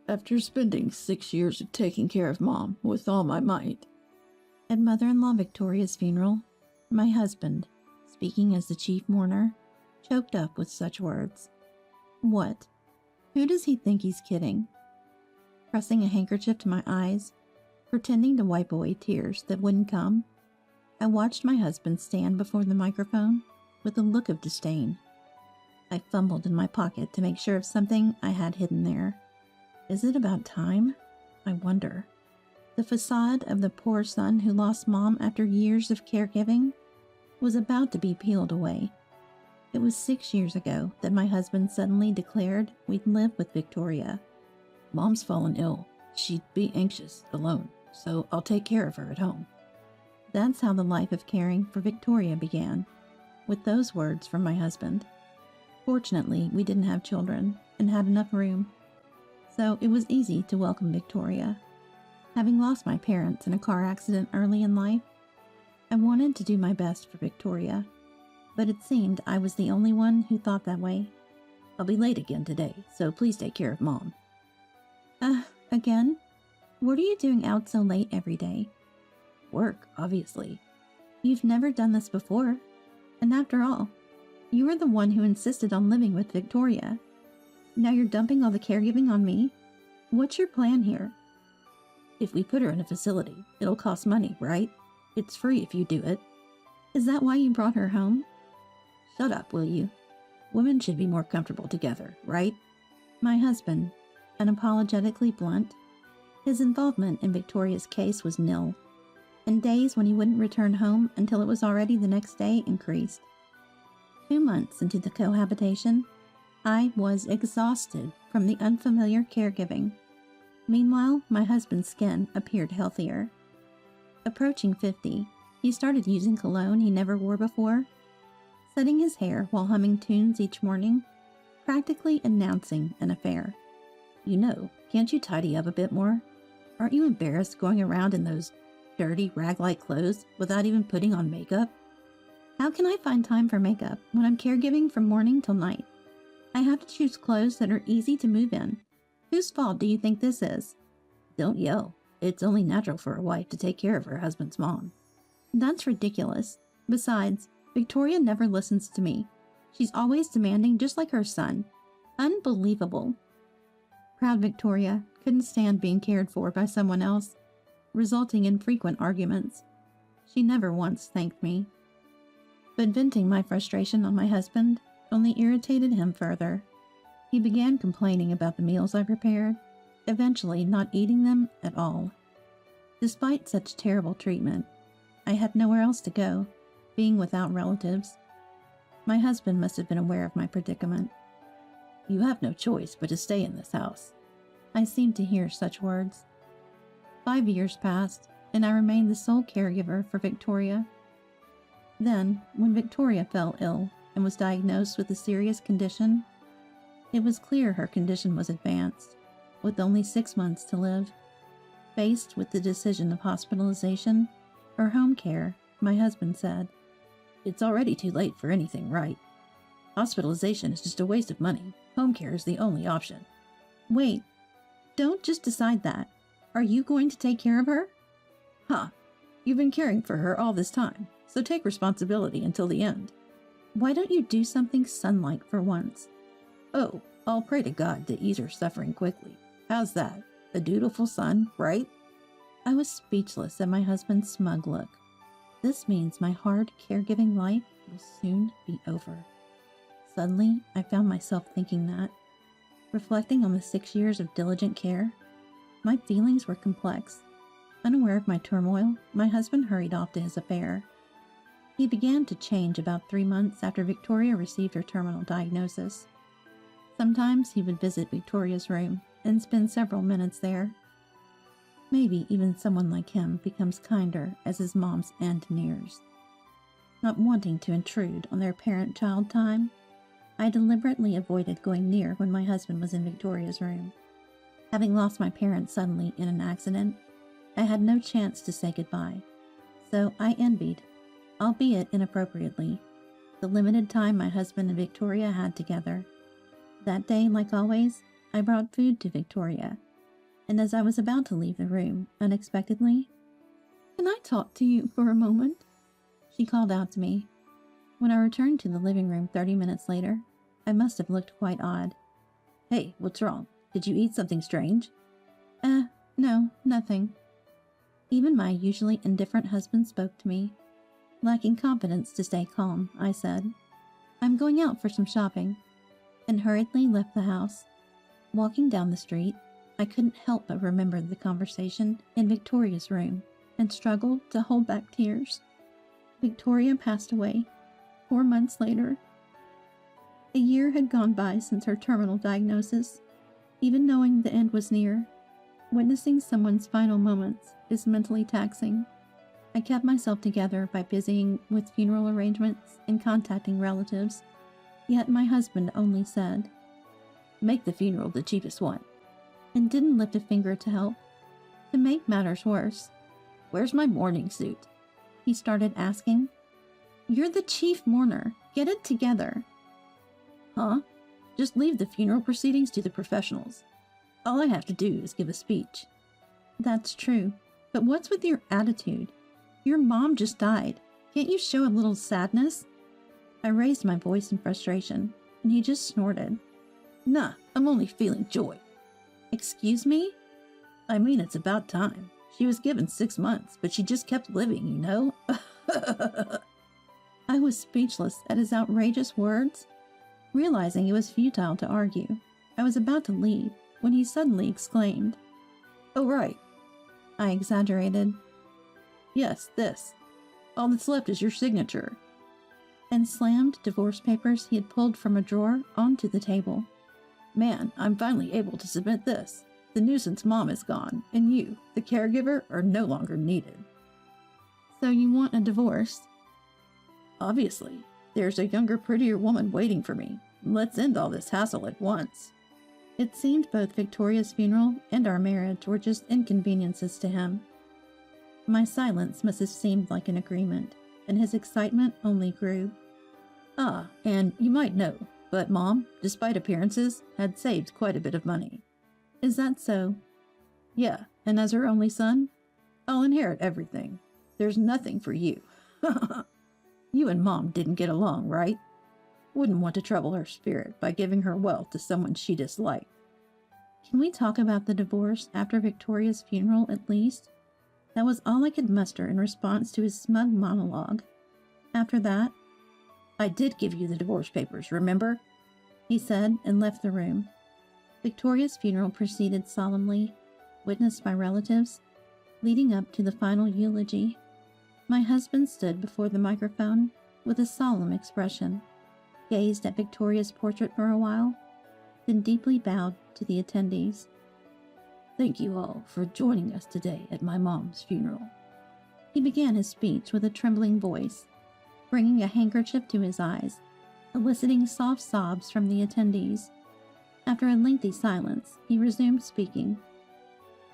After spending 6 years of taking care of Mom with all my might. At mother-in-law Victoria's funeral, my husband, speaking as the chief mourner, choked up with such words. What? Who does he think he's kidding? Pressing a handkerchief to my eyes, pretending to wipe away tears that wouldn't come, I watched my husband stand before the microphone with a look of disdain. I fumbled in my pocket to make sure of something I had hidden there. Is it about time? I wonder. The facade of the poor son who lost Mom after years of caregiving was about to be peeled away. It was 6 years ago that my husband suddenly declared we'd live with Victoria. Mom's fallen ill. She'd be anxious, alone, so I'll take care of her at home. That's how the life of caring for Victoria began, with those words from my husband. Fortunately, we didn't have children and had enough room, so it was easy to welcome Victoria. Having lost my parents in a car accident early in life, I wanted to do my best for Victoria, but it seemed I was the only one who thought that way. I'll be late again today, so please take care of Mom. Again? What are you doing out so late every day? Work, obviously. You've never done this before. And after all, you were the one who insisted on living with Victoria. Now you're dumping all the caregiving on me? What's your plan here? If we put her in a facility, it'll cost money, right? It's free if you do it. Is that why you brought her home? Shut up, will you? Women should be more comfortable together, right? My husband, unapologetically blunt, his involvement in Victoria's case was nil, and days when he wouldn't return home until it was already the next day increased. 2 months into the cohabitation, I was exhausted from the unfamiliar caregiving. Meanwhile, my husband's skin appeared healthier. Approaching 50, he started using cologne he never wore before, setting his hair while humming tunes each morning, practically announcing an affair. You know, can't you tidy up a bit more? Aren't you embarrassed going around in those dirty, rag-like clothes without even putting on makeup? How can I find time for makeup when I'm caregiving from morning till night? I have to choose clothes that are easy to move in. Whose fault do you think this is? Don't yell. It's only natural for a wife to take care of her husband's mom. That's ridiculous. Besides, Victoria never listens to me. She's always demanding just like her son. Unbelievable. Proud Victoria couldn't stand being cared for by someone else, resulting in frequent arguments. She never once thanked me. But venting my frustration on my husband only irritated him further. He began complaining about the meals I prepared, eventually not eating them at all. Despite such terrible treatment, I had nowhere else to go, being without relatives. My husband must have been aware of my predicament. You have no choice but to stay in this house. I seemed to hear such words. 5 years passed, and I remained the sole caregiver for Victoria. Then, when Victoria fell ill and was diagnosed with a serious condition, it was clear her condition was advanced, with only 6 months to live. Faced with the decision of hospitalization or home care, my husband said, "It's already too late for anything, right? Hospitalization is just a waste of money. Home care is the only option." Wait, don't just decide that. Are you going to take care of her? Huh. You've been caring for her all this time, so take responsibility until the end. Why don't you do something son-like for once? Oh, I'll pray to God to ease her suffering quickly. How's that? A dutiful son, right? I was speechless at my husband's smug look. This means my hard caregiving life will soon be over. Suddenly, I found myself thinking that. Reflecting on the 6 years of diligent care, my feelings were complex. Unaware of my turmoil, my husband hurried off to his affair. He began to change about 3 months after Victoria received her terminal diagnosis. Sometimes he would visit Victoria's room and spend several minutes there. Maybe even someone like him becomes kinder as his mom's end nears. Not wanting to intrude on their parent-child time, I deliberately avoided going near when my husband was in Victoria's room. Having lost my parents suddenly in an accident, I had no chance to say goodbye, so I envied, albeit inappropriately, the limited time my husband and Victoria had together. That day, like always, I brought food to Victoria, and as I was about to leave the room, unexpectedly, "Can I talk to you for a moment?" she called out to me. When I returned to the living room 30 minutes later, I must have looked quite odd. "Hey, what's wrong? Did you eat something strange?" No, nothing." Even my usually indifferent husband spoke to me. Lacking confidence to stay calm, I said, "I'm going out for some shopping," and hurriedly left the house. Walking down the street, I couldn't help but remember the conversation in Victoria's room and struggled to hold back tears. Victoria passed away 4 months later. A year had gone by since her terminal diagnosis. Even knowing the end was near, witnessing someone's final moments is mentally taxing. I kept myself together by busying with funeral arrangements and contacting relatives, yet my husband only said, "Make the funeral the cheapest one," and didn't lift a finger to help. To make matters worse, "Where's my mourning suit?" he started asking. "You're the chief mourner. Get it together." "Huh? Just leave the funeral proceedings to the professionals. All I have to do is give a speech." "That's true, but what's with your attitude? Your mom just died. Can't you show a little sadness?" I raised my voice in frustration, and he just snorted. "Nah, I'm only feeling joy." "Excuse me?" "I mean, it's about time. She was given 6 months, but she just kept living, you know?" I was speechless at his outrageous words. Realizing it was futile to argue, I was about to leave when he suddenly exclaimed, "Oh, right. I exaggerated, Yes, this. All that's left is your signature." and slammed divorce papers he had pulled from a drawer onto the table. "Man, I'm finally able to submit this. The nuisance mom is gone, and you, the caregiver, are no longer needed." "So you want a divorce?" "Obviously. There's a younger, prettier woman waiting for me. Let's end all this hassle at once." It seemed both Victoria's funeral and our marriage were just inconveniences to him. My silence must have seemed like an agreement, and his excitement only grew. "Ah, and you might know, but Mom, despite appearances, had saved quite a bit of money." "Is that so?" "Yeah, and as her only son, I'll inherit everything. There's nothing for you." "You and Mom didn't get along, right? Wouldn't want to trouble her spirit by giving her wealth to someone she disliked." "Can we talk about the divorce after Victoria's funeral at least?" That was all I could muster in response to his smug monologue. After that, "I did give you the divorce papers, remember?" he said, and left the room. Victoria's funeral proceeded solemnly, witnessed by relatives, leading up to the final eulogy. My husband stood before the microphone with a solemn expression, gazed at Victoria's portrait for a while, then deeply bowed to the attendees. "Thank you all for joining us today at my mom's funeral." He began his speech with a trembling voice, bringing a handkerchief to his eyes, eliciting soft sobs from the attendees. After a lengthy silence, he resumed speaking.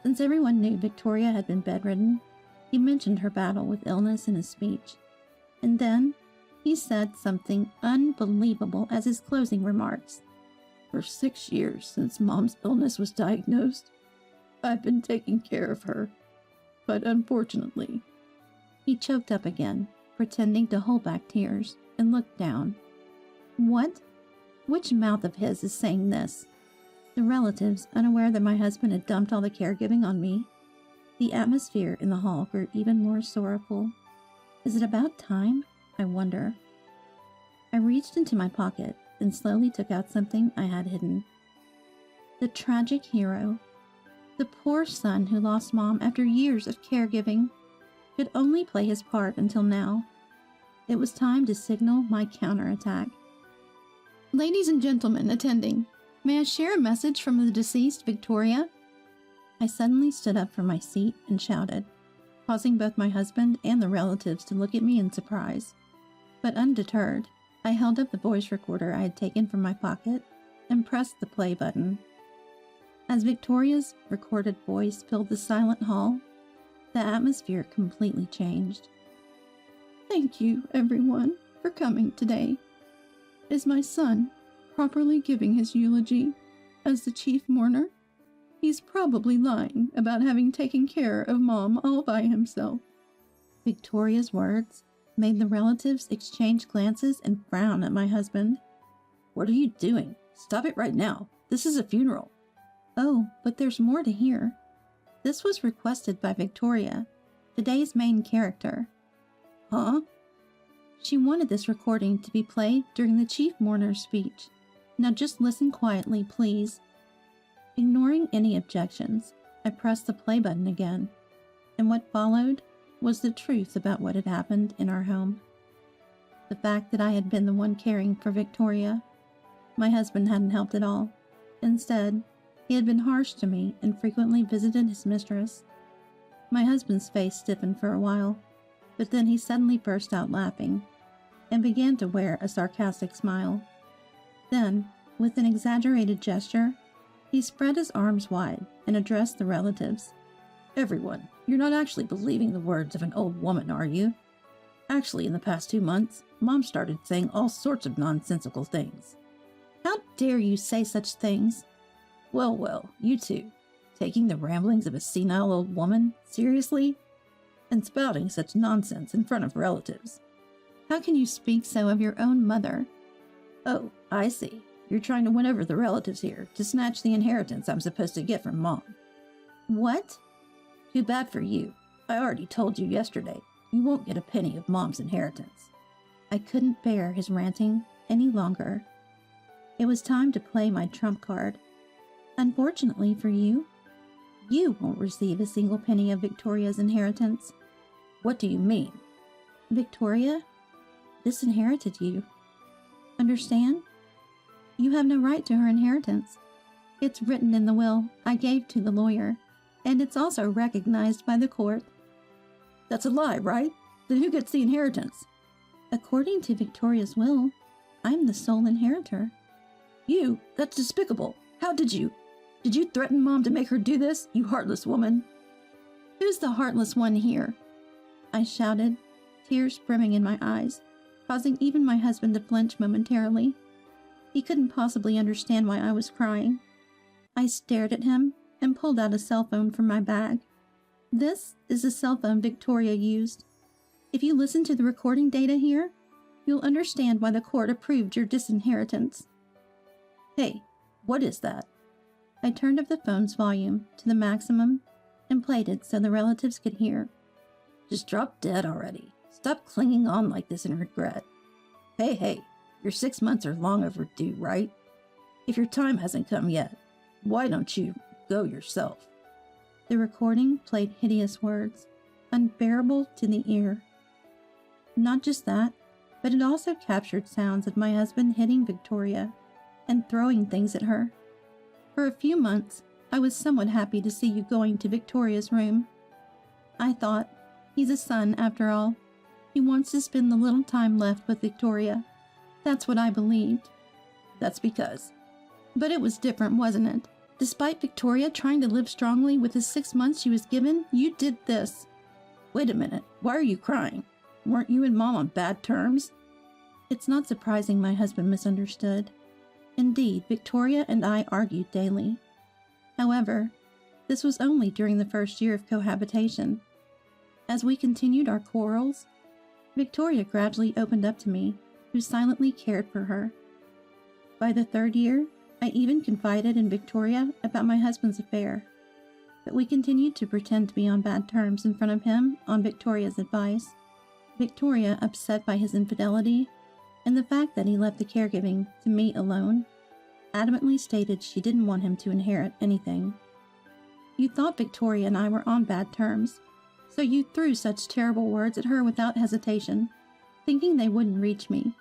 Since everyone knew Victoria had been bedridden, he mentioned her battle with illness in his speech. And then he said something unbelievable as his closing remarks. "For 6 years since Mom's illness was diagnosed, I've been taking care of her. But unfortunately," he choked up again, pretending to hold back tears, and looked down. What? Which mouth of his is saying this? The relatives, unaware that my husband had dumped all the caregiving on me. The atmosphere in the hall grew even more sorrowful. Is it about time? I wonder. I reached into my pocket and slowly took out something I had hidden. The tragic hero. The poor son who lost Mom after years of caregiving could only play his part until now. It was time to signal my counterattack. "Ladies and gentlemen attending, may I share a message from the deceased Victoria?" I suddenly stood up from my seat and shouted, causing both my husband and the relatives to look at me in surprise. But undeterred, I held up the voice recorder I had taken from my pocket and pressed the play button. As Victoria's recorded voice filled the silent hall, the atmosphere completely changed. "Thank you, everyone, for coming today. Is my son properly giving his eulogy as the chief mourner?" He's probably lying about having taken care of Mom all by himself." Victoria's words made the relatives exchange glances and frown at my husband. "What are you doing? Stop it right now. This is a funeral." "Oh, but there's more to hear. This was requested by Victoria, today's main character." "Huh?" "She wanted this recording to be played during the chief mourner's speech. Now just listen quietly, please." Ignoring any objections, I pressed the play button again, and what followed was the truth about what had happened in our home. The fact that I had been the one caring for Victoria. My husband hadn't helped at all. Instead, he had been harsh to me and frequently visited his mistress. My husband's face stiffened for a while, but then he suddenly burst out laughing and began to wear a sarcastic smile. Then, with an exaggerated gesture, he spread his arms wide and addressed the relatives. "Everyone, you're not actually believing the words of an old woman, are you? Actually, in the past 2 months, Mom started saying all sorts of nonsensical things." "How dare you say such things?" Well, you two, taking the ramblings of a senile old woman seriously and spouting such nonsense in front of relatives." "How can you speak so of your own mother?" "Oh, I see. You're trying to win over the relatives here to snatch the inheritance I'm supposed to get from Mom." "What?" "Too bad for you. I already told you yesterday. You won't get a penny of Mom's inheritance." I couldn't bear his ranting any longer. It was time to play my trump card. "Unfortunately for you, you won't receive a single penny of Victoria's inheritance." "What do you mean?" "Victoria disinherited you. Understand? You have no right to her inheritance. It's written in the will I gave to the lawyer, and it's also recognized by the court." "That's a lie, right? Then who gets the inheritance?" "According to Victoria's will, I'm the sole inheritor." "You? That's despicable. How did you? Did you threaten Mom to make her do this, you heartless woman?" "Who's the heartless one here?" I shouted, tears brimming in my eyes, causing even my husband to flinch momentarily. He couldn't possibly understand why I was crying. I stared at him and pulled out a cell phone from my bag. "This is the cell phone Victoria used. If you listen to the recording data here, you'll understand why the court approved your disinheritance." "Hey, what is that?" I turned up the phone's volume to the maximum and played it so the relatives could hear. "Just drop dead already. Stop clinging on like this in regret. Hey, your 6 months are long overdue, right? If your time hasn't come yet, why don't you go yourself?" The recording played hideous words, unbearable to the ear. Not just that, but it also captured sounds of my husband hitting Victoria and throwing things at her. For a few months, I was somewhat happy to see you going to Victoria's room. I thought, he's a son after all. He wants to spend the little time left with Victoria. That's what I believed. "That's because." But it was different, wasn't it? Despite Victoria trying to live strongly with the 6 months she was given, you did this. "Wait a minute. Why are you crying? Weren't you and Mom on bad terms?" It's not surprising my husband misunderstood. Indeed, Victoria and I argued daily. However, this was only during the first year of cohabitation. As we continued our quarrels, Victoria gradually opened up to me, who silently cared for her. By the 3rd year, I even confided in Victoria about my husband's affair, but we continued to pretend to be on bad terms in front of him on Victoria's advice. Victoria, upset by his infidelity and the fact that he left the caregiving to me alone, adamantly stated she didn't want him to inherit anything. You thought Victoria and I were on bad terms, so you threw such terrible words at her without hesitation, thinking they wouldn't reach me.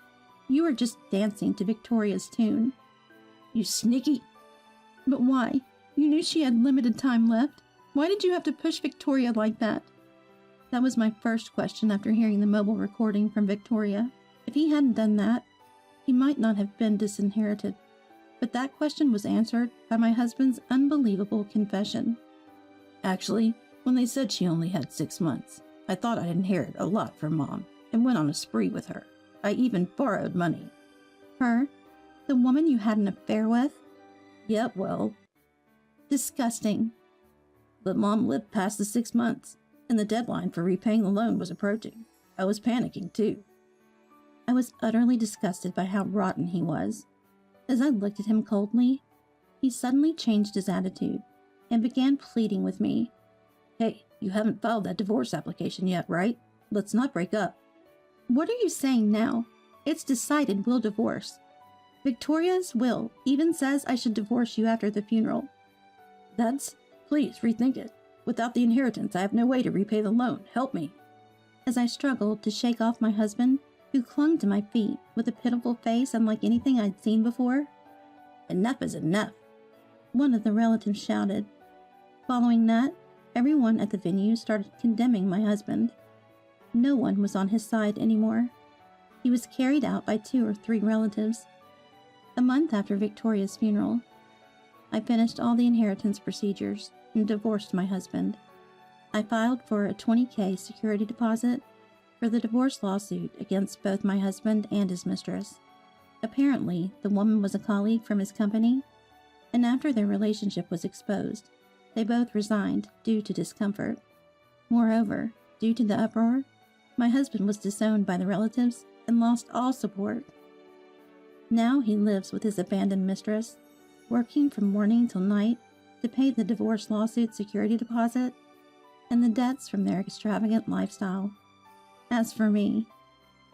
You were just dancing to Victoria's tune." "You sneaky—" "But why? You knew she had limited time left. Why did you have to push Victoria like that?" That was my first question after hearing the mobile recording from Victoria. If he hadn't done that, he might not have been disinherited. But that question was answered by my husband's unbelievable confession. "Actually, when they said she only had 6 months, I thought I'd inherit a lot from Mom and went on a spree with her. I even borrowed money." "Her? The woman you had an affair with?" "Yep, well." Disgusting. But Mom lived past the 6 months, and the deadline for repaying the loan was approaching. I was panicking, too. I was utterly disgusted by how rotten he was. As I looked at him coldly, he suddenly changed his attitude and began pleading with me. Hey, you haven't filed that divorce application yet, right? Let's not break up. What are you saying now? It's decided we'll divorce. Victoria's will even says I should divorce you after the funeral. Please rethink it. Without the inheritance, I have no way to repay the loan. Help me. As I struggled to shake off my husband, who clung to my feet with a pitiful face unlike anything I'd seen before. Enough is enough, one of the relatives shouted. Following that, everyone at the venue started condemning my husband. No one was on his side anymore. He was carried out by 2 or 3 relatives. A month after Victoria's funeral, I finished all the inheritance procedures and divorced my husband. I filed for a $20,000 security deposit for the divorce lawsuit against both my husband and his mistress. Apparently, the woman was a colleague from his company, and after their relationship was exposed, they both resigned due to discomfort. Moreover, due to the uproar, my husband was disowned by the relatives and lost all support. Now he lives with his abandoned mistress, working from morning till night to pay the divorce lawsuit security deposit and the debts from their extravagant lifestyle. As for me,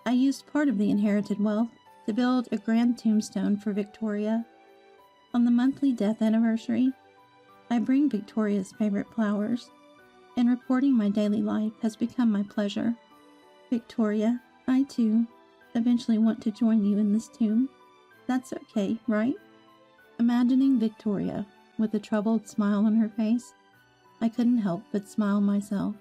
I used part of the inherited wealth to build a grand tombstone for Victoria. On the monthly death anniversary, I bring Victoria's favorite flowers, and reporting my daily life has become my pleasure. Victoria, I too eventually want to join you in this tomb. That's okay, right? Imagining Victoria with a troubled smile on her face, I couldn't help but smile myself.